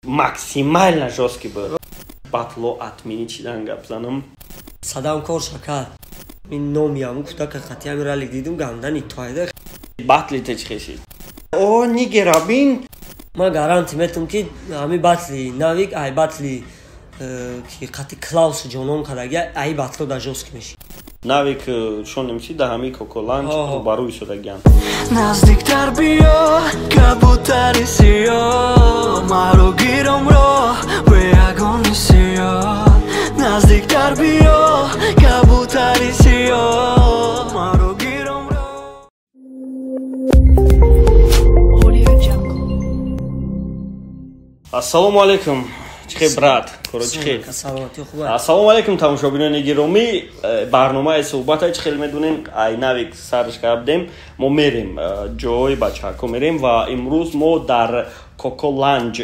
максимально жесткий был. Батло отменичидан гап занам. Садам кор шакар. Мин номиам куда ка хатиам ралик дидум гандани тойда. Батли течхеши. О, нигерабин. Ма гаранти метум ки ами батли навик ай батли ки хати Клаус ҷоном карага ай батло да жестки меши. Навик шонемчи да ҳами коколанч баруи шудагиан. Наздиктар биё кабутари сиё маро гиромро бе ягони сиё. Наздиктар биё кабутари сиё маро гиромро. Ассалому алейкум. Чихе брат, короче. Ассалому алейкум тамошобинони гиромӣ. Барномаи суҳбатаи хеле медонем ай навик сарш кардем. Мо мерем ҷои бачаҳко мерем ва имрӯз мо дар Коко Ланч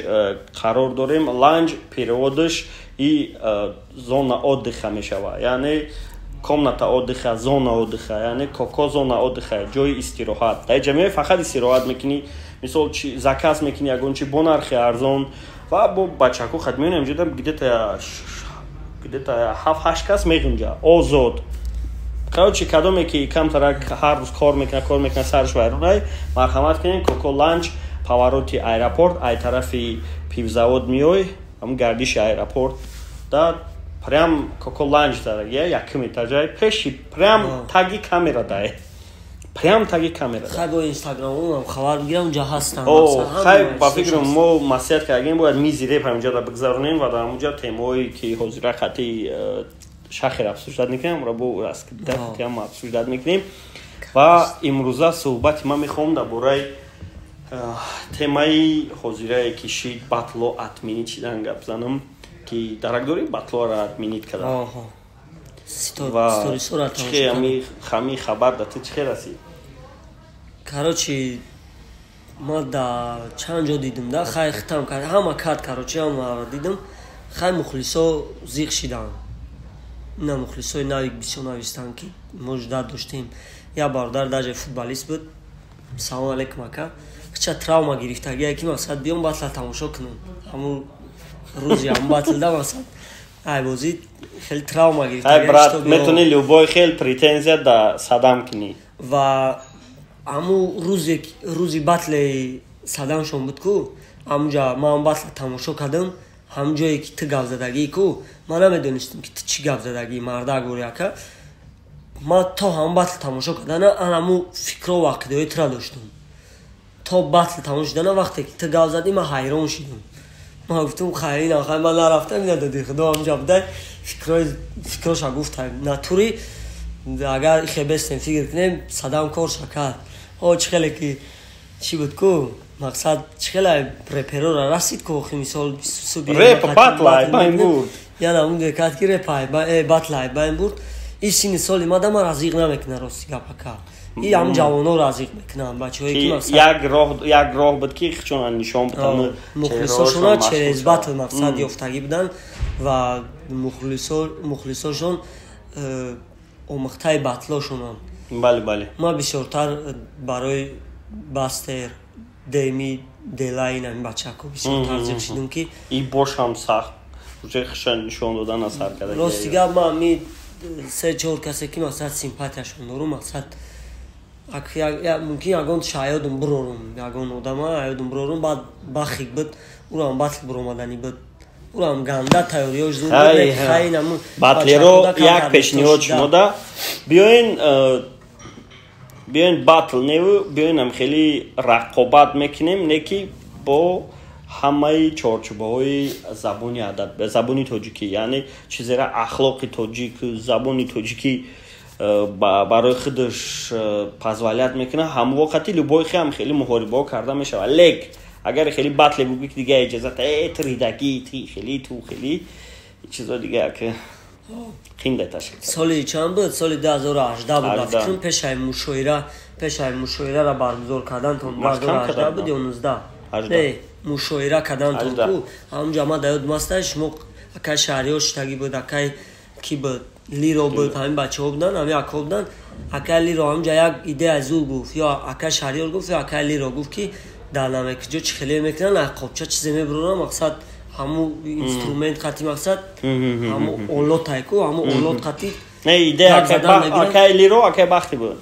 қарор дорем. Ланч переводаш и зона отдыха мешавад. Яъне комната отдыха, зона отдыха, яъне Коко зона отдыха, ҷои истироҳат. Дар ҷамеа фақат истироҳат мекунӣ. Мисол заказ мекунӣ ягон чи бо нархи арзон. Ва бо бачаҳко хат меонем ҷода где-то 7-8 кас меғунҷа озод. Короче, кадоме ки камтарак ҳар рӯз кор мекунад сарш вайронай, марҳамат кунед. Коко Ланч повороти аэропорт, ай тарафи пивзавод меой, ҳамун гардиши аэропорт. Да прям Коко Ланч дара, якум этажай, пеши прям таги камера дай. Прям таги камера. Хай бо инстаграмом хабар бигирам ҷа ҳастам. Хай ба фикрам мо масиҳат кардем бояд мизи реп ҳаминҷа да бигзаронем ва дар ҳамунҷа темаҳое ки ҳозира хати шахр обсуждат мекунем ро бо раскидам обсуждат мекунем. Ва имрӯза суҳбати ман мехоҳам дар бораи темаи ҳозирае ки шид батло отменит шидан гап занам ки даракдори батлоро отменит кардам. Хами хабар да ты чихе расид? Короче, ма да чанд ҷо дидам да, хай хитам кард, ҳама кард, короче, ҳама дидам, хай мухлисо зиқ шидан. Ина мухлисои навик бисёр навистанд ки мо ждат доштем. Я бародар даже футболист буд. Салом алейкум ака. Хича травма гирифтагия ки масад биём батла тамошо кунам. Ҳамун рӯзи ҳам батлда масад. Ай бозӣ хеле травма гирифт. Ай брат, метуни любой хел претензия да Садам кунӣ. Ва аму рӯзи батле Садамшон буд ку, ҳамунҷа ман батла тамошо кардам, ҳамун ҷое ки ту гап задагӣ ку, ман намедонистам ки ту чӣ гап задагӣ марда гӯри ака. Ман то ҳамун батл тамошо кардана анаму фикро ва ақидаҳои тура доштам. То батл тамошо шудана вақте ки ту гап задӣ ман ҳайрон шудам. Ман гуфтам хайр ин ахай ман нарафтам ина дади худо ҳамҷа будай фикроша гуфта натури агар хебестем фикр кунем Садам кор шакар. О чӣ хеле ки чӣ буд ку мақсад чӣ хеле реперора расид ку охи мисол реп батлай байн бурд. Яна он декад ки репай батлай байн бурд. И сини соли ма дама разиқ намекуна рости гап ака. И ҳам ҷавоно разиқ мекунанд бачаҳое ки мақсад як роҳ буд ки чунан нишон буданд мухлисошона через батл мақсад ёфтагӣ буданд ва мухлисошон омӯхтаи батлошонанд. Бале. Ма бисёртар барои Бастер, Деми, Делай ин ҳамин бачаҳко бисёр тарзиқ шидам ки и бош ҳам сахт хушан нишон додан аз ҳар кадагӣ. Рости гап ман ми 3-4 касе ки мақсад симпатияшон дорум мақсад мумкин ягон шаёдам бирорум, ягон одама ҳаёдам бирорум баъд бахик буд урам батл биромаданӣ буд. Урам ганда тайёриёш зуд буд. Хайнаму батлеро як пешниҳод шумо да биёин батл неву биёинам хеле рақобат мекунем не ки бо ҳамаи чорчӯбаҳои забони адаб забони тоҷикӣ, яъне чизера ахлоқи тоҷик, забони тоҷикӣ барои худаш позволят мекунад. Ҳамвоқати любой хам хеле муҳорибаҳо карда мешавад. Лек агар хеле батле буги ки дига иҷозат тридагӣ ти хеле ту хеле чизо дига ки қинда ташкил кард. Соли чанд буд? Соли 2018 буд. Фикрам пешаи мушоираро баргузор кардан то 2018 буд ё 19. Мушоира кардан то ку ҳамунҷа ма даёд масташ шумо акай шаҳриёр шитагӣ буд, акай ки буд лиро буд, ҳамин бачаҳо буданд, ҳамин ака буданд. Акай лиро ҳамунҷа як идея зул гуфт, ё акай шаҳриёр гуфт, ё акай лиро гуфт ки дар намекиҷо чӣ хеле мекунанд, ақобча чизе мебуроранд, мақсад Hamı instrument xati maqsad hamı olot ayku hamı olot xati ne ideya akay liro akay baxti bu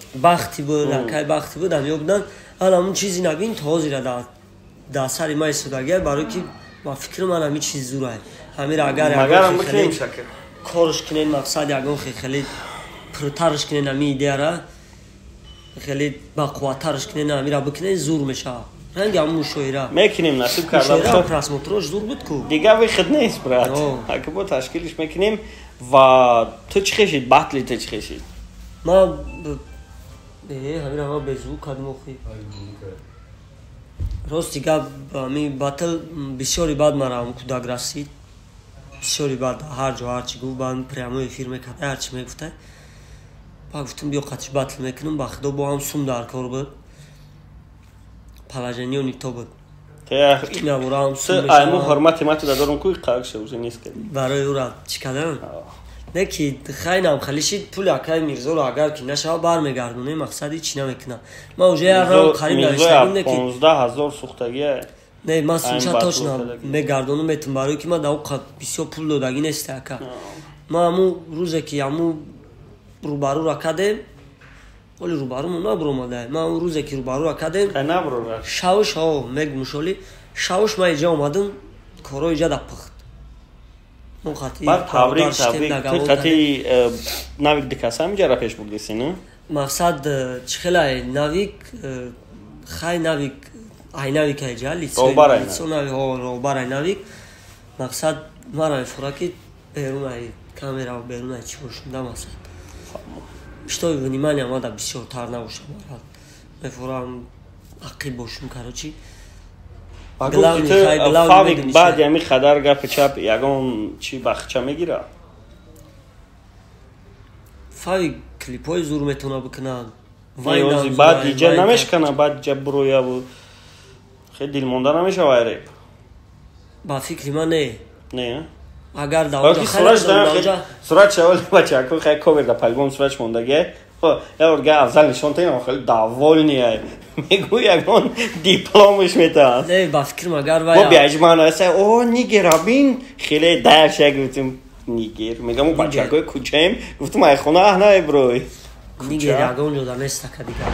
akay baxti bu dam yobdan hamı çizi nabin tozira da sari may sudager baro ki ba fikrim anam çiz zuray hamir agar magar mıknem şakir korsh kinen maqsad yagon khali pırtarış kinen ami ideyara khali baqwatarış kinen amira biknen zur mesha Hangi ammu şoira? Mekinim nasip karda. Şoira prasmotroş dur butku. Diga vixid neis brat. Akbo tashkilish mekinim va tu chkheshid batli tu chkheshid. Ma hamira ma bezu kadmoxi. Rost diga mi batl bisori bad maram kudagrasid. Bisori bad harjo harchi gu ban pramo efir mekada harchi megufta. Baguftum biyo qatish batl mekinim baxdo bo ham sum dar korba. Положение то будет. Я бурам айму формати мати дадорум куй қагша уже нест кади. Барои ура чикадам. Не ки хайнам халишид пул акай мирзоро агар ки наша бармегардоне мақсади чи намекунам. Ма уже ярам қариб навиштагим не ки 15000 сухтаги. Не ма сунча точно мегардонум метум барои ки ма дав бисёр пул додаги нест ака. Ма аму рӯзе ки аму рӯбарӯ ракадем Oli rubarum nabromaday. Ma o ruze ki rubaru akadem. Nabrora. Şavuş o megmuşoli. Şavuş ma ija omadım. Koro ija dapıxt. Mo khati. Bar tabrik. Tu khati navik dikasam jara pesh burgesini. Maqsad chkhelay navik khay navik ay navik ija litsonavi ho robaray navik. Maqsad mara furaki berunay kamera berunay chiboshunda maqsad. Что внимание надо бисёр тар набошам барад мефурам ақиб бошум карочи фавик баъд ями хадар гапи чап ягон чи бахча мегира фавик клипои зур метона бикунад вайози баъд иҷа намешкана баъд ҷа бурояву хеле дилмонда намешава реп ба фикри ман не Agar da surat şöyle bachako khay cover da album surat mondage ya orga afzal nishon tayin khali davolniye megoyagon diplomش metan ne ba fikrim agar va bo biajmano esa o nigerabin khile dashag gutim niger megam bachako kuchem guftum ay khona ahna broy niger yagon joda nesta kadiga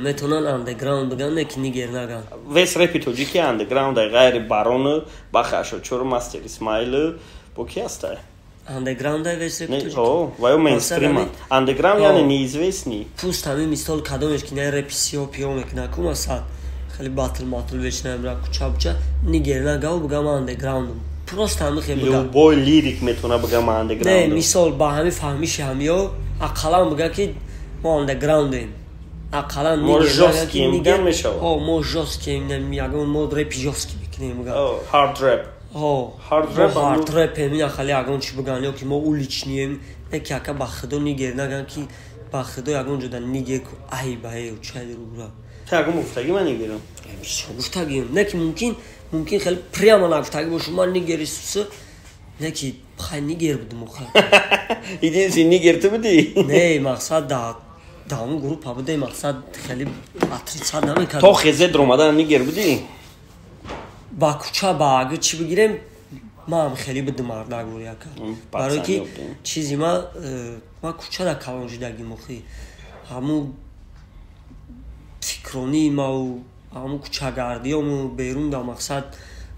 метонан андеграунд биган не ки нигер наган вес репитоҷи ки андеграунд ай ғайри барон бахашо чор мастер исмаил бо ки аста андеграунд ай вес репитоҷи о ваё мейнстрим андеграунд яъне неизвестни пуст ҳами мисол кадомеш ки не реписио пиё мекунакум асад хеле батл матл вешнаем ра куча буча нигер нагав бигам андеграундум просто ҳами хеле бигам любой лирик метона бигам андеграунд не мисол ба ҳами фаҳмиши ҳамиё ақалан бига ки мо андеграундем Akalan мо жёстким гам мешава о мо жёстким нем ягон мо реп жёстки бикунем гам о hard rap hard rap мина хали ягон чи биган ё ки мо уличнием не ки ака ба худо нигер наган ки ба худо ягон ҷода нигер ку ай ба ай чай рура та ягон гуфтаги ман нигерам гуфтагим не ки мумкин хеле прямо нагуфтаги бошум ман нигеристуса не ки хай нигер будум охра идин син нигер ту буди не мақсад да Даму групп абуде мақсад хеле атрица намекард. То хезед ромадан нигер буди? Ба куча ба ага чи бигирем мам хеле будим ардагур яка. Барои ки чизи ма куча да калонҷидаги мохи. Ҳаму фикрони мау ҳаму кучагардиёму берун да мақсад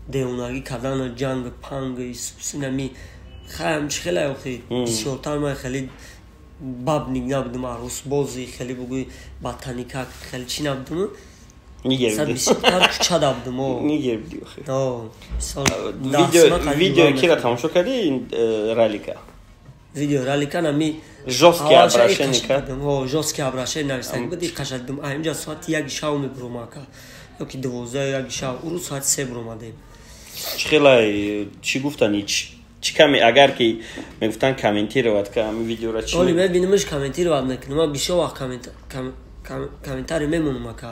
деонаги кардана ҷанг панг синами хаям чи хеле охи бисёртар ма хеле баб нигнабдум арус бози хеле бугӯй ботаника хеле чи набдум нигер чадабдум нигер видео кира тамошо кардӣ ралика видео ралика нами жёсткий обращение кард жёсткий обращение навистагӣ буди қашадум аинҷа соати 1 шав мебурам ака ёки 12 1 шав урӯ соати 3 буромадем чӣ хелай чӣ гуфтани چی کمی اگر که میگفتن کامنتировать که همین ویدیو را چی ولی ببینمش کامنتировать میکنم من بیشتر وقت کامنتاری میمونم که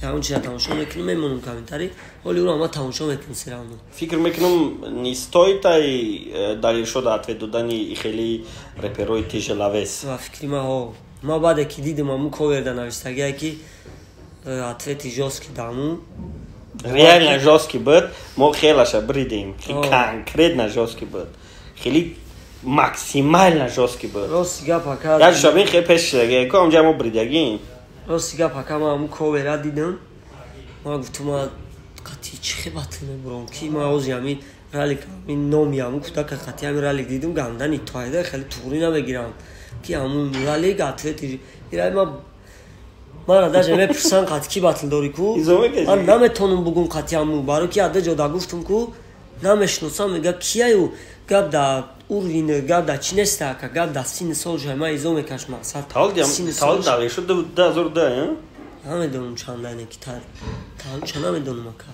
یا اون چیزا تماشا میکنم میمونم کامنتاری ولی اون ما تماشا میکنم سرانو فکر میکنم نیستوی تای دلیل شده اتوی دادنی خیلی رپروی تیجلاوس و فکری ما بعد که دیدم همون کوور دا نوشتگی که اتوی تیجاس که دامو реально жесткий был, мы хелаша бридим, конкретно жесткий был. Хели максимально жесткий был. Росига пока. Я же шабин хе пеш леге, ком жаму бридагин. Росига пока мы ковера дидем. Мы гуфтума қати чӣ хебати мебурам ки ма оз ями ралик мин номиам гуфта ка қати ами ралик дидум гандани тоида хеле туғри намегирам ки ҳамун ралик атлети ира мара даже мепурсан қати ки батл дори ку ман наметонум бугум қати ҳамун баро ки адда ҷода гуфтум ку намешносам мега кияю гап да урвин гап да чӣ неста ка гап да сини сол ҷои ма изо мекаш мақсад сини сол дағи шуд 2010 نمیدونم چند دنه که چند نمیدونم اکا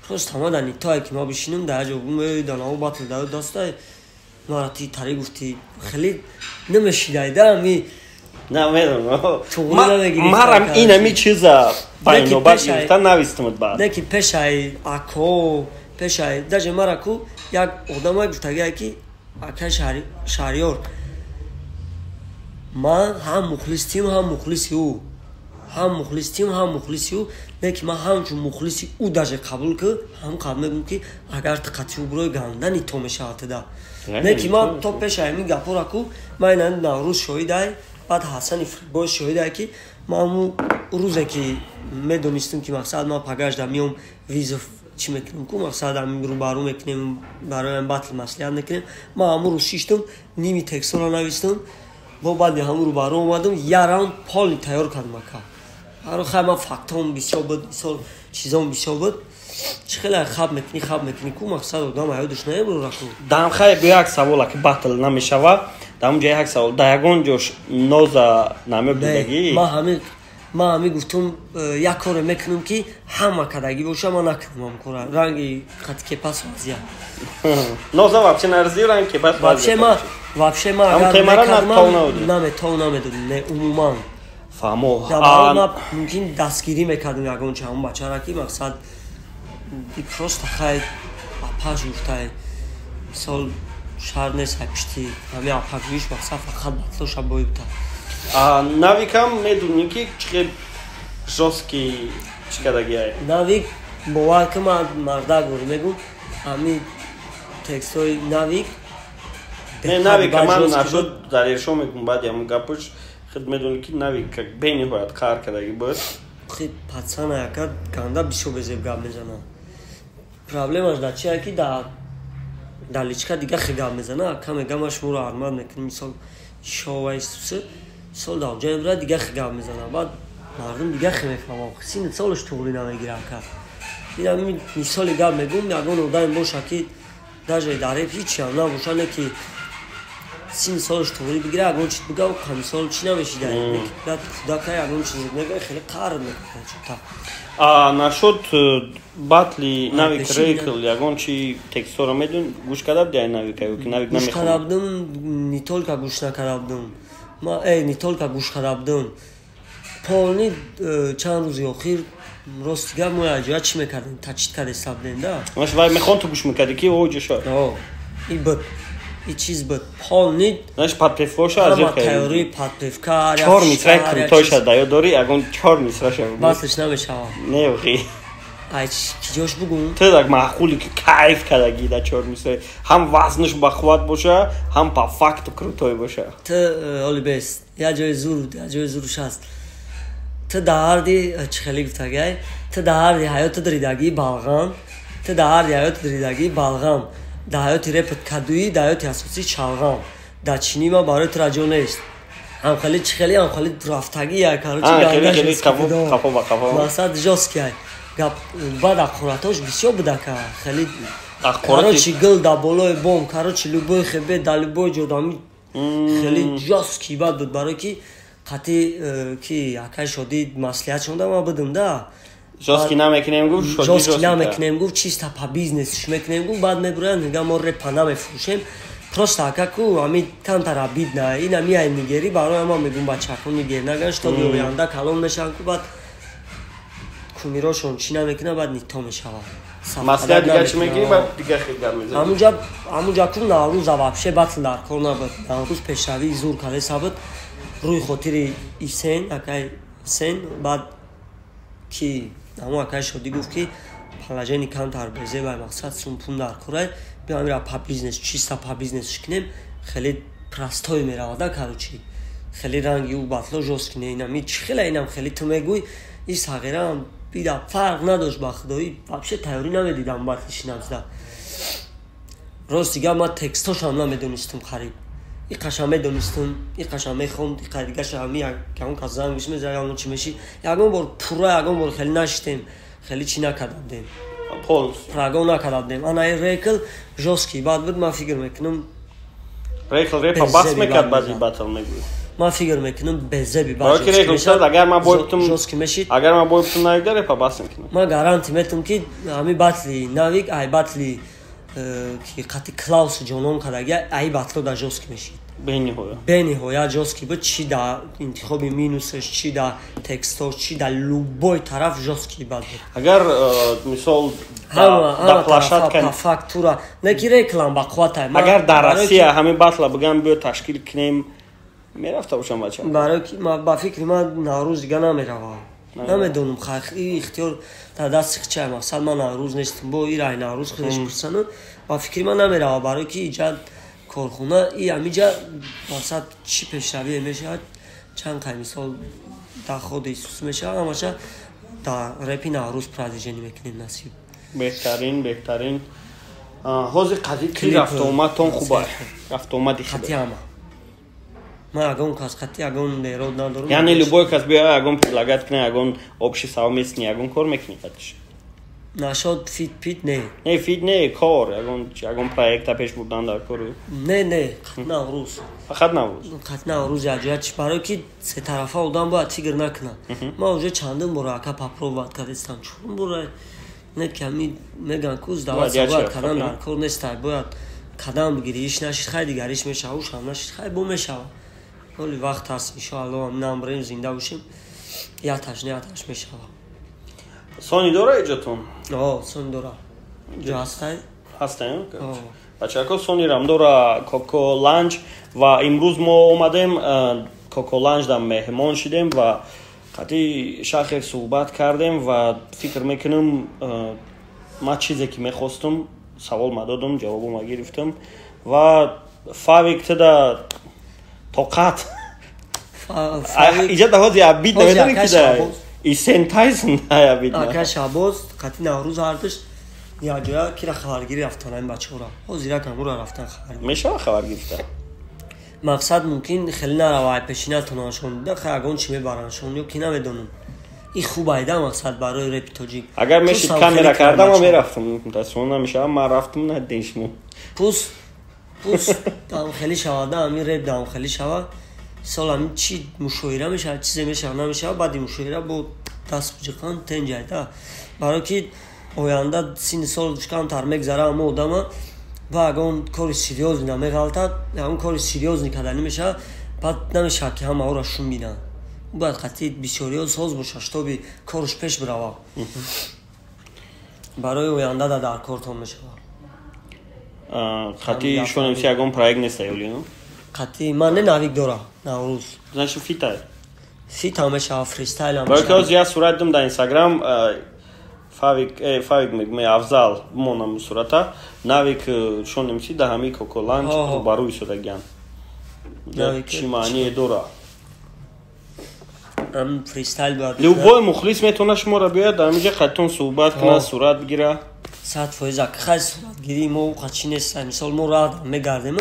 پروست همه دنی تایی که ما بشینم در جا بگم دانه ها باطل داسته ماراتی تاری گفتی خیلی نمیشیده دمی نمیدونم مرم این همی چیزا باید نوبت گرفتن نویستمت بعد نه که پشای اکو پشای در جا مرکو یک آدم های گفتگه که اکا شهریار ما هم مخلصیم هم مخلصی او هم مخلصیم هم مخلصی او نه که ما همچون مخلصی او داشه قبول که هم قبول میگم که اگر تقاطی بروی گاندنی تو میشات دا نه که ما تو پیش همی گپورا کو ما این نوروز شویدای بعد حسن فریبوی شویدای که ما همون روزه که میدونستیم که مقصد ما پگاش دا میام ویزا چی میکنیم که مقصد هم رو بارو میکنیم برای باتل مسئله میکنیم ما همون رو شیشتم نیمی تکسر رو نویستم با بعد همون رو بارو اومدم یه راوند پالی تیار کردم اکا هر خیلی ما فاکتام بسیار بود بسیار چیزام بسیار بود چه خیلی خواب میکنی که مقصد آدم هایدش نمیبرو رکو دام خیلی به یک سوال که باتل نمیشود دام جای یک سوال دایگون جوش نوزا نمیبودگی ما همی گفتم یک کار میکنم که همه کدگی باشه ما نکنم هم کار رنگی خط که پس وزیه نوزا وابچه نرزی رنگ که پس وزیه вообще ما اگر نمیدونم نه عموما فهمو ما ممکن دستگیری میکردیم یگان چه همون بچه را که مقصد پروست خیلی اپاش گفته سال شهر نیست پشتی همه اپاگویش مقصد فقط بطلو شب باید навикам медунӣ ки чӣ жостки чӣ кардагиай навик бовар ки ман марда гӯр мегӯм ҳами текстои навик не навика ман нашуд дарешо мекунам баъди ҳамун гапаш хид медунӣ ки навик бениҳоят қаҳр кардаги буд хид пацана яка ганда бисёр безеб гап мезана проблемаш дар чия ки дар личка дига хи гап мезана каме гамаш моро армад мекунӣ мисол шоваистусе سال داو جایم را دیگه خیلی میزنم بعد مردم دیگه خیلی میفهمم سین سالش طوری نمیگیرم که این مثال گپ میگم یگان آدم باشه که در جای داره هیچی هم نباشه نه که سین سالش طوری بگیره یگان چیز بگه و کمی سال چی نمیشه داره بعد خدا که یگان چیز میگه خیلی قرار میکنه نشد باتلی نویک ریکل یگان چی تکستورا میدون گوش کردم دیگه نویک که نویک نمیخوام گوش کردم نیتول که گوش نکردم ما не только гӯш кардам полни чанд рӯзи охир рост гап мо аҷоя чӣ мекардем тачид карде сабденда маш вай мехон ту гӯш мекарди ки оҷо шо и буд и чиз буд полни наш подпевкоша аз ҳама тайёри подпевка 4 мисра крутоша даё дори ягон 4 мисра шава баслиш намешава не охи ай ки ҷош бугум ту так маъқули ки кайф кардаги да 4 мисра ҳам вазнаш бахуват боша ҳам по факту крутой боша ту олибес я ҷои зуруш ҳаст ту дар ҳарди чӣ хеле гуфтагай ту дар ҳарди ҳаёти диридагии балғам ту дар ҳарди ҳаёти диридагии балғам дар ҳаёти репот кадуӣ дар ҳаёти асосӣ чалғам дар чини ма барои ту раҷо нест ҳамхели чӣ хеле ҳамхели рафтагӣ як масад ҷоскиай гап баъд аққуратош бисёр буда ка хеле корочи гул дар болои бом корочи любой хебе дар любой ҷодами хеле ҷоски бад буд барое ки қати ки якай шодӣ маслиҳат шонда ма будам да ҷоски намекунем гуфт ҷоски намекунем гуфт чиста па бизнесиш мекунем гуфт баъд мебуранд мегӯям мо репа намефурӯшем просто ака ку ҳами камтар абид на ин ҳамиай нигерӣ барои ма мегӯм бачаҳкон нигер наган штоби оянда калон мешаванд ку баъд кумирошон чӣ намекунад баъд нито мешавад маслиҳат дига чӣ мегирӣ баъд дига хел гап мезанӣ ҳамунҷа ку наврӯза вообще батл дар кор набуд наврӯз пешравии зур кардеса буд рӯи хотири исен акай сен баъд ки اما اکای شدی گفت که پلاجنی کم تر بزه و مقصد سومپون در کره بیام میرا پا بیزنس چیستا پا بیزنس کنیم خیلی پراستوی میرا دا کاروچی خیلی رنگی و باطلو جوز کنه اینا می خیلی اینم خیلی تو میگوی این ساغرام بیدا فرق نداشت با خدایی واقعا تئوری نمیدیدم باطلش نمیزد روز دیگه ما تکستاش هم نمیدونستم خرید این قشنگه دونستم این قشنگه خوند این دیگه شامی که اون کازان گوش میذاره اون چی میشی یگون بار پورا یگون بار خیلی نشتیم خیلی چی نکردیم پول راگون نکردیم انا ریکل جوسکی بعد بود ما فکر میکنم ریکل ریپا باس میکرد بعدی باتل میگوی ما فکر میکنم بزه بی باز باید ریکل شد اگر ما بایدتم جوسکی میشید اگر ما بایدتم نایده ریپا باس میکنم ما گارانتی میتونم که همی باتلی ناویک ای باتلی که قطعی کلاوس جانون کداگه ای باتلو دا جوسکی میشید بینی هویا جوسکی بود چی دا انتخابی مینوسش چی دا تکستوش چی دا لوبوی طرف جوسکی بود اگر مثال دا پلاشات کن فاکتورا نکی ریکلام با قوته اگر در روسیه همین باتلا بگم بیا تشکیل کنیم میرفته باشم بچه برای که ما با فکر ما نوروز دیگه نمیروم نمیدونم خیلی اختیار در دست چه مقصد ما نوروز نیستم با این رای نوروز خودش پرسنم با فکر ما نمیروم برای که ایجاد کارخونه ای امیجا مقصد چی پیشروی میشه چند قای مثال در خود ایسوس میشه اما چه در رپی نوروز پرادیجنی میکنیم نصیب بهترین حوزی قضی که رفت اومد تون خوبه رفت اومدی خطی همه ما اگون کس خطی اگون دیرود ندارم یعنی لبوی کس بیا اگون پلاگت کنه اگون آبشی ساو میسنی اگون کار میکنی خطش نشد فیت نه فیت نه کار اگون پروژه پیش بردن در کار نه خط نوروز خط نوروز اجازه برای که سه طرفه اودان باید تیگر نکنه ما اونجا چندم برای اکا پاپرو باید کردستم چون برای نه کمی میگن کوز دعوت باید کردن در کار نیست باید قدم بگیری ایش نشید خیلی دیگریش میشه اوش هم نشید خیلی بو میشه ولی وقت هست انشاءالله هم نمبریم زنده باشیم یاتش میشه سونی داره ایجاتون؟ سونی داره جا هستن؟ بچه اکا سونی رام داره کوکو لانچ و امروز ما اومدیم کوکو لانچ در مهمان شدیم و قطعی شاخر صحبت کردیم و فکر میکنم ما چیزی که میخواستم سوال ما دادم جواب ما گرفتم و فاویک تدا طاقت ایجاد هازی عبید نمیدونی که ده ایسین تایسن های عبید نه اکا شابوز قطعی نوروز هردش یا جویا که را خبرگیری رفتن این بچه ها را حوزی را کمو را رفتن خبرگیری میشه خبرگیری رفتن مقصد ممکن خیلی نروای پیشینه تناشون ده خیلی اگون چی میبرنشون یا کی نمیدونم این خوب ایده مقصد برای رپ تاجیک اگر میشید کامیرا کردم و میرفتم متاسفانه نمیشه من رفتم نه دیشمو پوس دام خیلی شواده همین رپ دام خیلی شوا سال همین چی مشاوره میشه چیزی میشه نمیشه بعدی مشاوره با دست بجکان تنجایده برای که آینده سین سال کم تر میگذره اما آدم و اگه کاری سیریوز نمیغلطه اون کاری سیریوز نکردنی میشه بعد نمیشه که همه را شون بینن باید قطعی بسیاری ساز باشه تا بی کارش پیش بروه برای آینده در کارتون میشه قطعی شونیم سی اگه پرایگ نیست ایولی نو؟ قطعی من نه نویگ داره نوروز نشو فیت همشه فریستایل همشه برای که از یه صورت دم در اینستاگرام فاویک میگم افضل مونم صورتا نویک شونیم سی ده همی کوکولانچ رو باروی شده گن چی معنی داره ام فریستایل باید لوبوی مخلص میتونه شما را بیاد در میجه خطون صحبت کنه صورت بگیره 100% خیلی صورت گیری ما قطعی نیست مثال ما راه میگردیم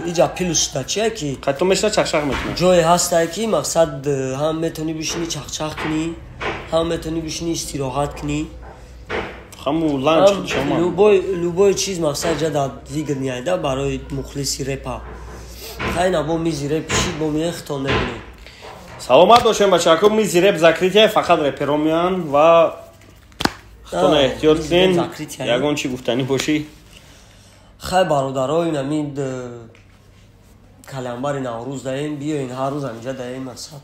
اینجا پیلوش دا چیه که خطون میشنه چخشخ میتونه جای هسته که مقصد هم میتونی بشینی چخچخ کنی هم میتونی بشینی استراحت کنی همون لانچ شما لوبوی چیز مقصد جا دا ویگر نیایده برای مخلصی رپا خیلی با میزی رپ شید با میختان نبینی سلامت باشیم بچه اکو میزی رپ زکریتیه فقط رپرو میان و خطونه احتیاط کنین یکون چی گفتنی باشی خیلی برادرها این امید کلمبر نوروز داریم بیاین هر روز همینجا داریم مثلا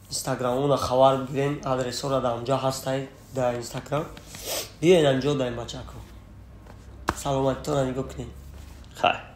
اینستاگرامون خبر بگیرین ادرس را در اونجا هسته در اینستاگرام بیاین اینجا داریم بچه اکو سلامتتون نگاه کنین خیلی